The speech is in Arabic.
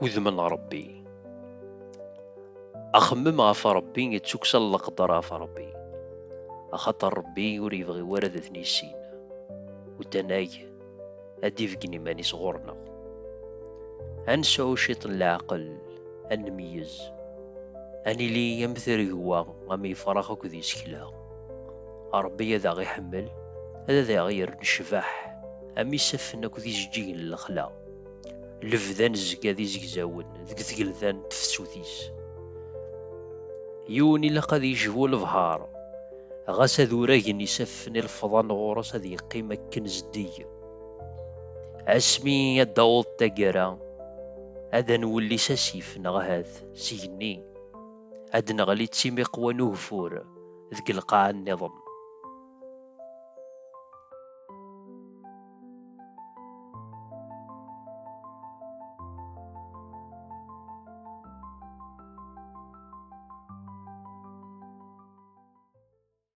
وذمن ربي أخمم غف ربي يتسوكسل القدر غف ربي أخاطر ربي ور يبغي ورد ثنيسين ودناي أدي فقني ماني صغورنا أنسعو شيط العقل أنميز أني لي يمثل هو غامي فراغ كذي سكلا ربي هذا غيحمل هذا غير نشبح أمي سفنا كذي جيجين الأخلا لفذان زكا ذي زكزاون ذك ثقلذان تفسوثيس يوني لقد يجبو البهار غاس ذوراجن يسفني الفضان غورس هذي قيمة كنزدي عسمي الدوض تقرا هذا نولي ساسيف نغهاث سيجني هاد نغلي تسيمي قوى نوفور ذك القاع النظم